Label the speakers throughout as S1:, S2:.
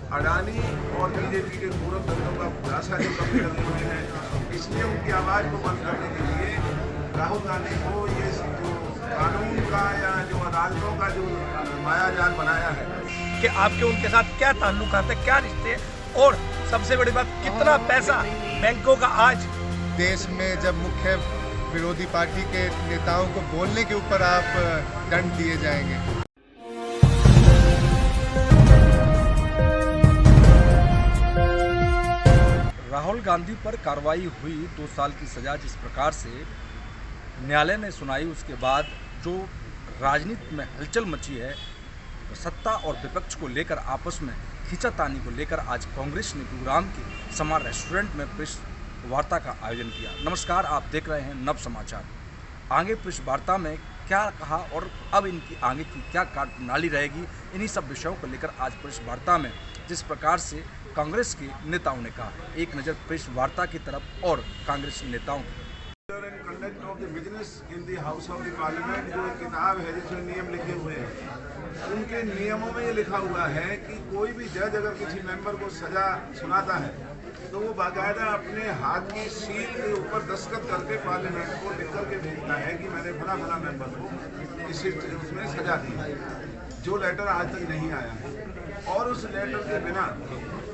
S1: अडानी और बीजेपी के पूरक दलों का खुलासा जो करने लगे हुए हैं, इसलिए उनकी आवाज़ को बंद करने के लिए राहुल गांधी को ये जो कानून का या जो अदालतों का जो मायाजाल बनाया है
S2: कि आपके उनके साथ क्या ताल्लुकात है, क्या रिश्ते हैं, और सबसे बड़ी बात कितना पैसा बैंकों का आज
S3: देश में जब मुख्य विरोधी पार्टी के नेताओं को बोलने के ऊपर आप दंड दिए जाएंगे।
S2: राहुल गांधी पर कार्रवाई हुई 2 साल की सजा जिस प्रकार से न्यायालय ने सुनाई, उसके बाद जो राजनीति में हलचल मची है, सत्ता और विपक्ष को लेकर आपस में खींचातानी को लेकर आज कांग्रेस ने गुरुग्राम के समा रेस्टोरेंट में प्रेस वार्ता का आयोजन किया। नमस्कार, आप देख रहे हैं नव समाचार। आगे प्रेस वार्ता में क्या कहा और अब इनकी आगे की क्या कार्यप्रणाली रहेगी, इन्हीं सब विषयों को लेकर आज प्रेस वार्ता में जिस प्रकार से कांग्रेस के नेताओं ने कहा। एक नज़र प्रेस वार्ता की तरफ और कांग्रेस नेताओं की।
S1: Conduct of the business in the house of the parliament जो एक किताब है जिसमें नियम लिखे हुए हैं, उनके नियमों में ये लिखा हुआ है कि कोई भी जज अगर किसी मेंबर को सजा सुनाता है तो वो बाकायदा अपने हाथ की सील के ऊपर दस्तखत करके पार्लियामेंट को लिख करके भेजता है कि मैंने फला फला मेंबर को इस उसमें सजा दी है, जो लेटर आज तक नहीं आया है। और उस लेटर के बिना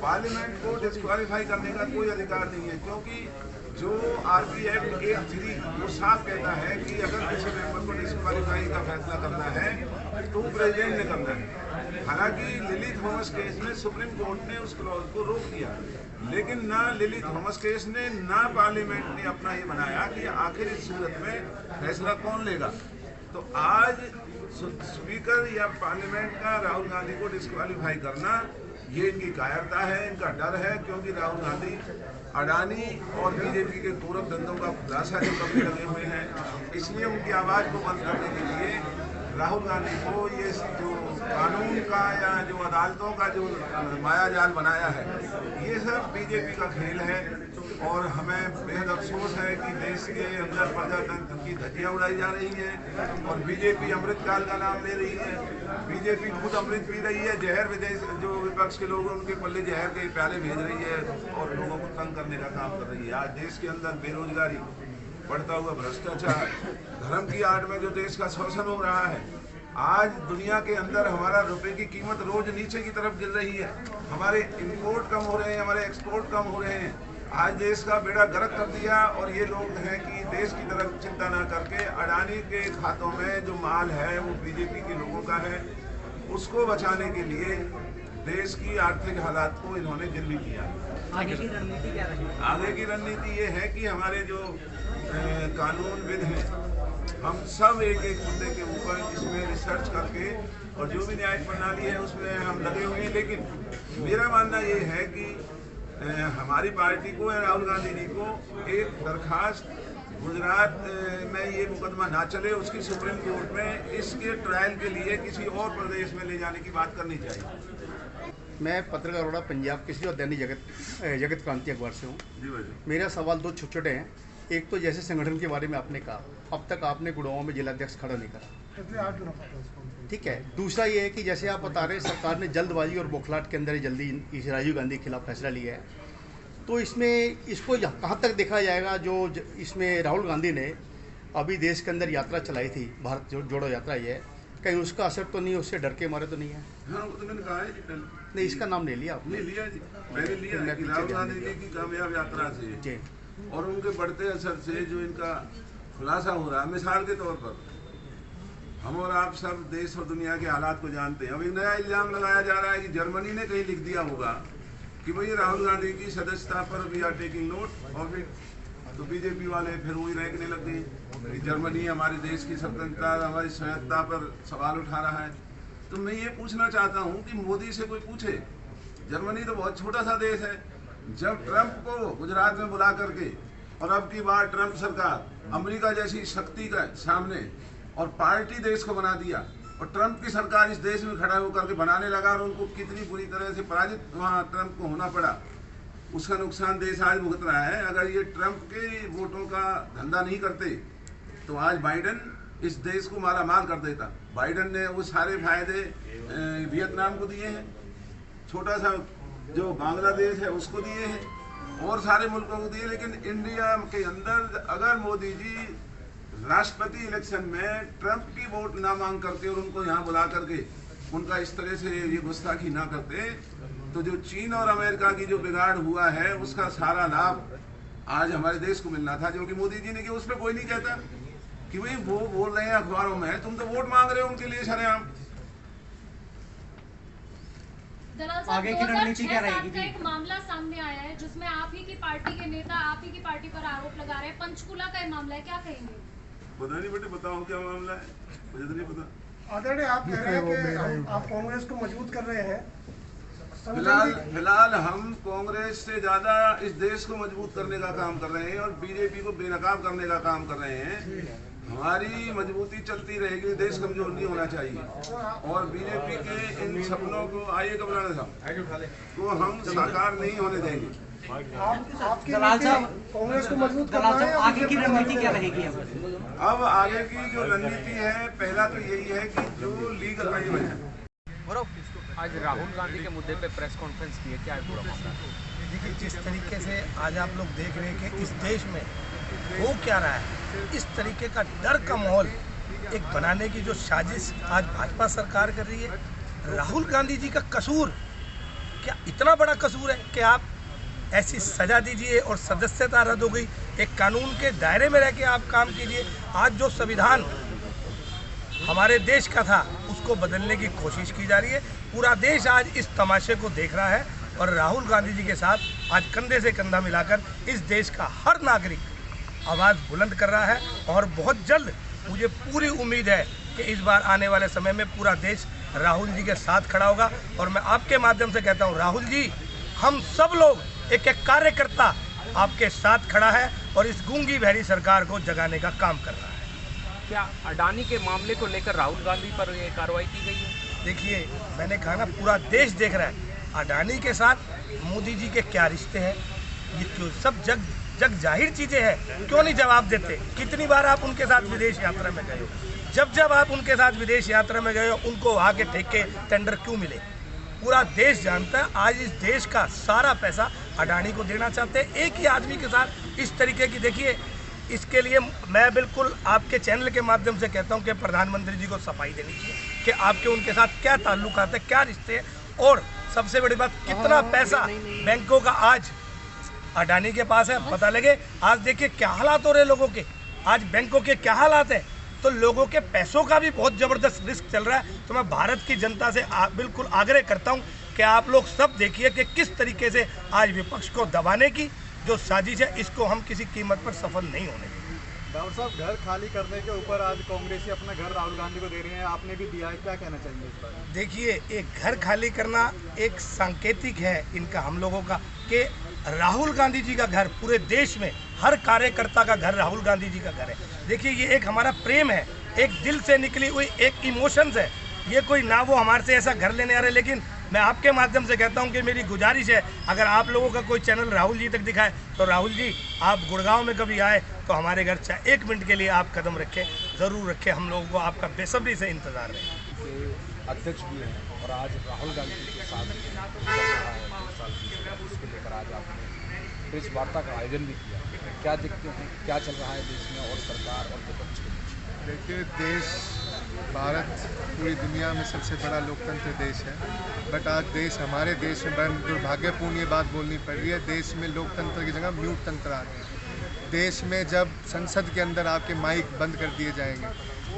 S1: पार्लियामेंट को डिस्क्वालीफाई करने का कोई अधिकार नहीं है, क्योंकि जो आरपी एक्ट 83 वो साफ कहता है कि अगर किसी मेंबर को डिस्क्वालीफाई का फैसला करना है तो प्रेसिडेंट ने करना है। हालांकि लिली थॉमस केस में सुप्रीम कोर्ट ने उस क्लॉज को रोक दिया, लेकिन ना लिली थॉमस केस ने ना पार्लियामेंट ने अपना ये बनाया कि आखिर इस सूरत में फैसला कौन लेगा। तो आज स्पीकर या पार्लियामेंट का राहुल गांधी को डिस्क्वालीफाई करना ये इनकी कायरता है, इनका डर है, क्योंकि राहुल गांधी अडानी और बीजेपी के पूरक धंधों का खुलासा जो करने लगे हुए हैं, इसलिए उनकी आवाज़ को बंद करने के लिए राहुल गांधी को ये जो कानून का या जो अदालतों का जो मायाजाल बनाया है, ये सब बीजेपी का खेल है। और हमें बेहद अफसोस है कि देश के अंदर प्रजातंत्र की धज्जियां उड़ाई जा रही हैं और बीजेपी अमृतकाल का नाम ले रही है। बीजेपी खुद अमृत पी रही है, जहर विदेश जो विपक्ष के लोग उनके पल्ले जहर के प्याले भेज रही है और लोगों को तंग करने का काम कर रही है। आज देश के अंदर बेरोजगारी, बढ़ता हुआ भ्रष्टाचार, धर्म की आड़ में जो देश का शोषण हो रहा है, आज दुनिया के अंदर हमारा रुपए की कीमत रोज नीचे की तरफ गिर रही है, हमारे इंपोर्ट कम हो रहे हैं, हमारे एक्सपोर्ट कम हो रहे हैं। आज देश का बेड़ा गर्क कर दिया और ये लोग हैं कि देश की तरफ चिंता ना करके अडानी के खातों में जो माल है वो बीजेपी के लोगों का है, उसको बचाने के लिए देश की आर्थिक हालात को इन्होंने गिरवी किया।
S4: आगे की रणनीति क्या रहेगी?
S1: आगे की रणनीति ये है कि हमारे जो कानूनविद हैं, हम सब एक एक मुद्दे के ऊपर इसमें रिसर्च करके और जो भी न्यायिक प्रणाली है उसमें हम लगे हुए हैं। लेकिन मेरा मानना ये है कि हमारी पार्टी को या राहुल गांधी जी को एक दरखास्त गुजरात में ये मुकदमा ना चले, उसकी सुप्रीम कोर्ट में इसके ट्रायल के लिए किसी और प्रदेश में ले जाने की बात करनी चाहिए।
S5: मैं पत्रकार अरोड़ा पंजाब केसरी और दैनिक जगत क्रांति अखबार से हूँ।
S1: जी भाई,
S5: मेरा सवाल 2 छोटे हैं। एक तो जैसे संगठन के बारे में आपने कहा, अब तक आपने गुड़गांव में जिलाध्यक्ष खड़ा नहीं करा, ठीक है। दूसरा ये है कि जैसे आप बता रहे हैं सरकार ने जल्दबाजी और बौखलाहट के अंदर जल्दी इस राजीव गांधी के खिलाफ फैसला लिया है, तो इसमें इसको कहाँ तक देखा जाएगा? जो इसमें राहुल गांधी ने अभी देश के अंदर यात्रा चलाई थी, भारत जोड़ो यात्रा, ये कहीं उसका असर तो नहीं, उससे डर के मारे तो नहीं है?
S1: हाँ, वो तो मैंने कहा है जी पहले।
S5: नहीं, इसका नाम ले लिया आपने?
S1: नहीं लिया जी, मैंने लिया है कि राहुल गांधी जी की कामयाब यात्रा से
S5: जी
S1: और उनके बढ़ते असर से जो इनका खुलासा हो रहा है, मिसाल के तौर पर हम और आप सब देश और दुनिया के हालात को जानते हैं। अब एक नया इल्जाम लगाया जा रहा है कि जर्मनी ने कहीं लिख दिया होगा कि भाई राहुल गांधी की सदस्यता पर we are taking note of it, तो बीजेपी वाले फिर वही रहने लग गए। जर्मनी हमारे देश की स्वतंत्रता, हमारी स्वायत्तता पर सवाल उठा रहा है। तो मैं ये पूछना चाहता हूँ कि मोदी से कोई पूछे, जर्मनी तो बहुत छोटा सा देश है, जब ट्रंप को गुजरात में बुला करके और अब की बार ट्रंप सरकार अमेरिका जैसी शक्ति का सामने और पार्टी देश को बना दिया और ट्रंप की सरकार इस देश में खड़ा होकर के बनाने लगा और उनको कितनी बुरी तरह से पराजित वहाँ ट्रंप को होना पड़ा, उसका नुकसान देश आज भुगत रहा है। अगर ये ट्रंप के वोटों का धंधा नहीं करते तो आज बाइडेन इस देश को माला माल कर देता। बाइडेन ने वो सारे फायदे वियतनाम को दिए हैं, छोटा सा जो बांग्लादेश है उसको दिए हैं और सारे मुल्कों को दिए। लेकिन इंडिया के अंदर अगर मोदी जी राष्ट्रपति इलेक्शन में ट्रंप की वोट ना मांग करते और उनको यहाँ बुला करके उनका इस तरह से ये गुस्ताखी ना करते, तो जो चीन और अमेरिका की जो बिगाड़ हुआ है उसका सारा लाभ आज हमारे देश को मिलना था। जो कि मोदी जी ने कि उस पर कोई नहीं कहता कि भाई वो बोल रहे हैं अखबारों में, तुम तो वोट मांग रहे हो उनके लिए सरेआम।
S4: आगे की रणनीति क्या रहेगी?
S6: का एक मामला सामने आया है जिसमें आप ही की पार्टी के नेता आप ही की पार्टी पर आरोप लगा रहे हैं। पंचकुला का मामला है, क्या कहेंगे?
S1: पता नहीं बेटे, बताओ क्या मामला है, मुझे तो नहीं पता।
S7: आदरणीय, आप कह रहे हैं कि आप कांग्रेस को मजबूत कर रहे हैं।
S1: फिलहाल हम कांग्रेस से ज्यादा इस देश को मजबूत करने का काम कर रहे हैं और बीजेपी को बेनकाब करने का काम कर रहे हैं। हमारी मजबूती चलती रहेगी, देश कमजोर नहीं होना चाहिए और बीजेपी के इन सपनों को आइए घबराना साहब को हम साकार नहीं होने देंगे।
S7: दलाल साहब, कांग्रेस को मजबूत करना है,
S4: आगे की रणनीति क्या रहेगी?
S1: अब आगे की जो रणनीति है, पहला तो यही है कि जो लीगल अरेंजमेंट है।
S8: आज राहुल गांधी के मुद्दे पे प्रेस कॉन्फ्रेंस की है, क्या है पूरा मामला?
S9: देखिए, जिस तरीके से आज आप लोग देख रहे हैं कि इस देश में हो क्या रहा है, इस तरीके का डर का माहौल एक बनाने की जो साजिश आज भाजपा सरकार कर रही है। राहुल गांधी जी का कसूर क्या इतना बड़ा कसूर है कि आप ऐसी सजा दीजिए और सदस्यता रद्द हो गई? एक कानून के दायरे में रह के आप काम कीजिए। आज जो संविधान हमारे देश का था उसको बदलने की कोशिश की जा रही है। पूरा देश आज इस तमाशे को देख रहा है और राहुल गांधी जी के साथ आज कंधे से कंधा मिलाकर इस देश का हर नागरिक आवाज़ बुलंद कर रहा है। और बहुत जल्द मुझे पूरी उम्मीद है कि इस बार आने वाले समय में पूरा देश राहुल जी के साथ खड़ा होगा। और मैं आपके माध्यम से कहता हूँ, राहुल जी, हम सब लोग एक एक कार्यकर्ता आपके साथ खड़ा है और इस गूंगी बहरी सरकार को जगाने का काम कर रहा है।
S8: क्या अडानी के मामले को लेकर राहुल गांधी पर ये कार्रवाई की गई है?
S9: देखिए, मैंने कहा ना, पूरा देश देख रहा है अडानी के साथ मोदी जी के क्या रिश्ते हैं। ये क्यों सब जग जाहिर चीज़ें हैं, क्यों नहीं जवाब देते? कितनी बार आप उनके साथ विदेश यात्रा में गए हो? जब आप उनके साथ विदेश यात्रा में गए हो, उनको वहाँ के ठेके टेंडर क्यों मिले? पूरा देश जानता है आज इस देश का सारा पैसा अडानी को देना चाहते हैं, एक ही आदमी के साथ इस तरीके की। देखिए, इसके लिए मैं बिल्कुल आपके चैनल के माध्यम से कहता हूं कि प्रधानमंत्री जी को सफाई देनी चाहिए कि आपके उनके साथ क्या ताल्लुकात है, क्या रिश्ते हैं। और सबसे बड़ी बात, कितना पैसा बैंकों का आज अडानी के पास है, पता लगे। आज देखिए क्या हालात हो रहे लोगों के, आज बैंकों के क्या हालात है। तो लोगों के पैसों का भी बहुत ज़बरदस्त रिस्क चल रहा है। तो मैं भारत की जनता से बिल्कुल आग्रह करता हूँ कि आप लोग सब देखिए कि किस तरीके से आज विपक्ष को दबाने की जो साजिश है, इसको हम किसी कीमत पर सफल नहीं होने देंगे।
S3: डॉक्टर साहब, घर खाली करने के ऊपर आज कांग्रेसी अपना घर राहुल गांधी को दे रहे हैं, आपने भी दिया है, क्या कहना चाहिए इस बारे में?
S9: देखिए, एक घर खाली करना एक सांकेतिक है इनका, हम लोगों का, कि राहुल गांधी जी का घर पूरे देश में हर कार्यकर्ता का घर राहुल गांधी जी का घर है। देखिए, ये एक हमारा प्रेम है, एक दिल से निकली हुई एक इमोशंस है। ये कोई ना वो हमारे से ऐसा घर लेने आ रहे। लेकिन मैं आपके माध्यम से कहता हूं कि मेरी गुजारिश है, अगर आप लोगों का कोई चैनल राहुल जी तक दिखाए तो राहुल जी, आप गुड़गांव में कभी आए तो हमारे घर चाहे 1 मिनट के लिए आप कदम रखें, ज़रूर रखें। हम लोगों को आपका बेसब्री से इंतज़ार है।
S2: अध्यक्ष भी हैं और आज राहुल गांधी के साथ उसको लेकर आज आपने प्रेस वार्ता का आयोजन भी किया। क्या देखते हैं, क्या चल रहा है देश में और सरकार और विपक्ष के बीच?
S3: देखिए, देश भारत पूरी दुनिया में सबसे बड़ा लोकतंत्र देश है, बट आज देश, हमारे देश में बड़ी दुर्भाग्यपूर्ण ये बात बोलनी पड़ रही है, देश में लोकतंत्र की जगह म्यूट तंत्र आ गया है। देश में जब संसद के अंदर आपके माइक बंद कर दिए जाएंगे,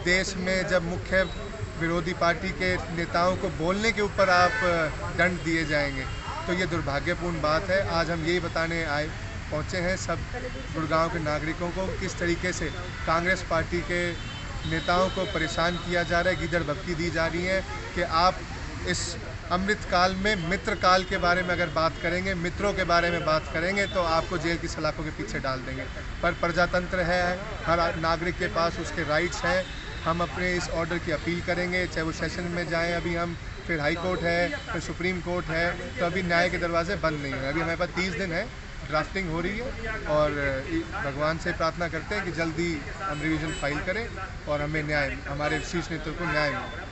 S3: देश में जब मुख्य विरोधी पार्टी के नेताओं को बोलने के ऊपर आप दंड दिए जाएंगे, तो ये दुर्भाग्यपूर्ण बात है। आज हम यही बताने पहुँचे हैं सब गुड़गांव के नागरिकों को, किस तरीके से कांग्रेस पार्टी के नेताओं को परेशान किया जा रहा है, गिदड़ भपकी दी जा रही है कि आप इस अमृत काल में मित्र काल के बारे में अगर बात करेंगे, मित्रों के बारे में बात करेंगे तो आपको जेल की सलाखों के पीछे डाल देंगे। पर प्रजातंत्र है, हर नागरिक के पास उसके राइट्स हैं। हम अपने इस ऑर्डर की अपील करेंगे, चाहे वो सेशन में जाएं, अभी हम, फिर हाई कोर्ट है, फिर सुप्रीम कोर्ट है, तो अभी न्याय के दरवाजे बंद नहीं हैं। अभी हमारे पास 30 दिन है, ड्राफ्टिंग हो रही है और भगवान से प्रार्थना करते हैं कि जल्दी हम रिवीजन फाइल करें और हमें न्याय, हमारे शीर्ष नेतृत्व को न्याय मिले।